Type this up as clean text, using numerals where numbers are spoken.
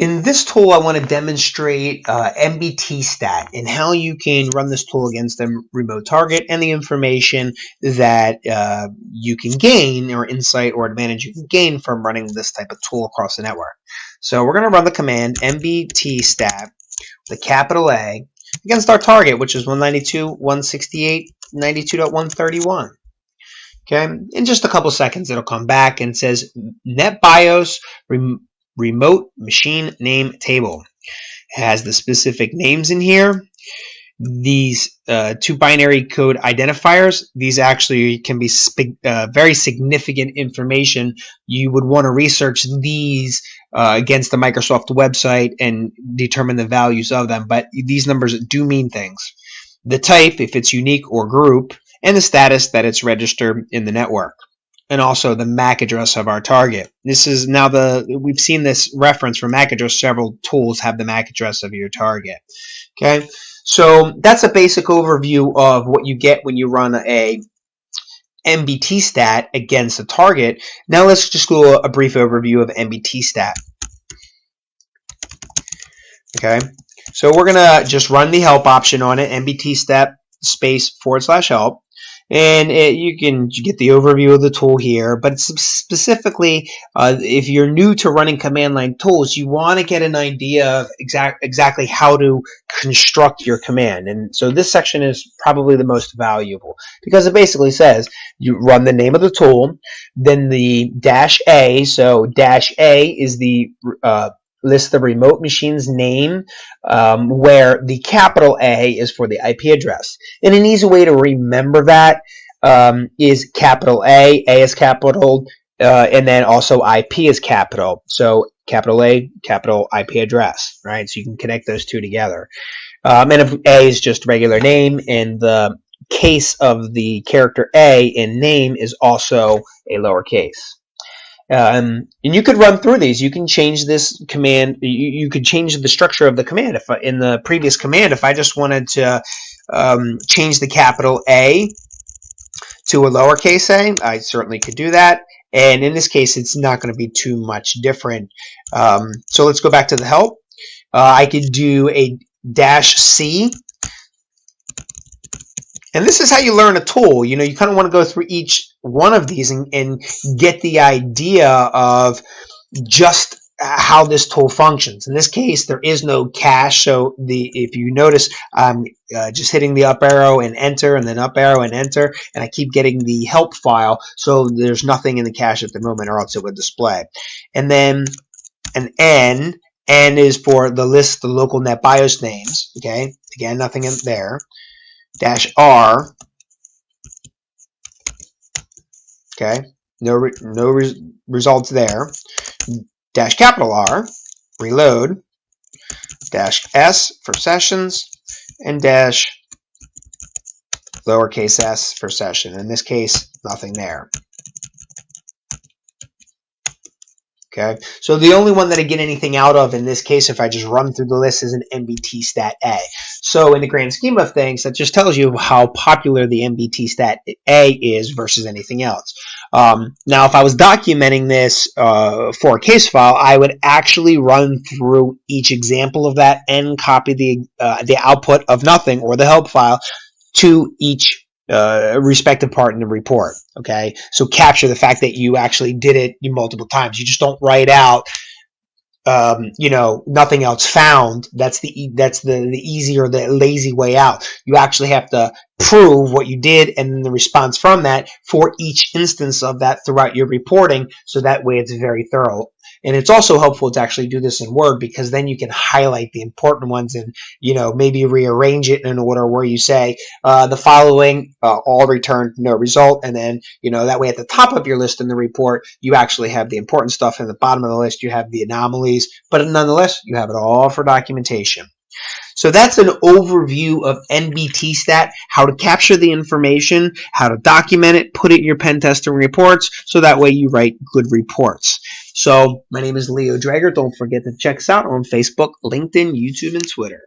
In this tool, I want to demonstrate nbstat and how you can run this tool against a remote target and the information that you can gain or insight or advantage you can gain from running this type of tool across the network. So we're going to run the command nbstat, the capital A, against our target, which is 192.168.92.131. Okay, in just a couple seconds, it'll come back and says NetBIOS remote machine name table. It has the specific names in here. These two binary code identifiers, these actually can be very significant information. You would want to research these against the Microsoft website and determine the values of them, but these numbers do mean things. The type, if it's unique or group, and the status that it's registered in the network, and also the MAC address of our target. This is now we've seen this reference for MAC address. Several tools have the MAC address of your target. Okay, so that's a basic overview of what you get when you run a nbstat against a target. Now let's just do a brief overview of nbstat. Okay, so we're gonna just run the help option on it, nbstat /help. And you can get the overview of the tool here, but specifically, if you're new to running command line tools, you want to get an idea of exactly how to construct your command. And so this section is probably the most valuable because it basically says you run the name of the tool, then the -A. So -A is the list the remote machine's name, where the capital A is for the IP address. And an easy way to remember that is capital A is capital, and then also IP is capital. So capital A, capital IP address, right? So you can connect those two together. And if A is just regular name, and the case of the character A in name is also a lowercase. And you could run through these. You can change this command. You could change the structure of the command. If in the previous command, if I just wanted to change the capital A to a lowercase a, I certainly could do that. And in this case, it's not going to be too much different. So let's go back to the help. I could do a -C. And this is how you learn a tool. You know, you kind of want to go through each one of these and get the idea of just how this tool functions. In this case, there is no cache, so if you notice, I'm just hitting the up arrow and enter, and then up arrow and enter, and I keep getting the help file, so there's nothing in the cache at the moment, or else it would display. And then an N is for the list the local NetBIOS names. Okay, again, nothing in there. -R, okay, no results there. -R, reload. -S for sessions, and lowercase s for session. In this case, nothing there. Okay, so the only one that I get anything out of in this case, if I just run through the list, is an nbstat A. So in the grand scheme of things, that just tells you how popular the nbstat A is versus anything else. Now, if I was documenting this for a case file, I would actually run through each example of that and copy the output of nothing, or the help file, to each respective part in the report. Okay, so capture the fact that you actually did it multiple times. You just don't write out, you know, nothing else found. That's the easier, the lazy way out. You actually have to prove what you did and then the response from that for each instance of that throughout your reporting, so that way it's very thorough. And it's also helpful to actually do this in Word, because then you can highlight the important ones and, you know, maybe rearrange it in an order where you say the following all returned no result, and then, you know, that way at the top of your list in the report you actually have the important stuff, and at the bottom of the list you have the anomalies, but nonetheless you have it all for documentation. So that's an overview of nbstat, how to capture the information, how to document it, put it in your pen testing reports, so that way you write good reports. So my name is Leo Drager. Don't forget to check us out on Facebook, LinkedIn, YouTube, and Twitter.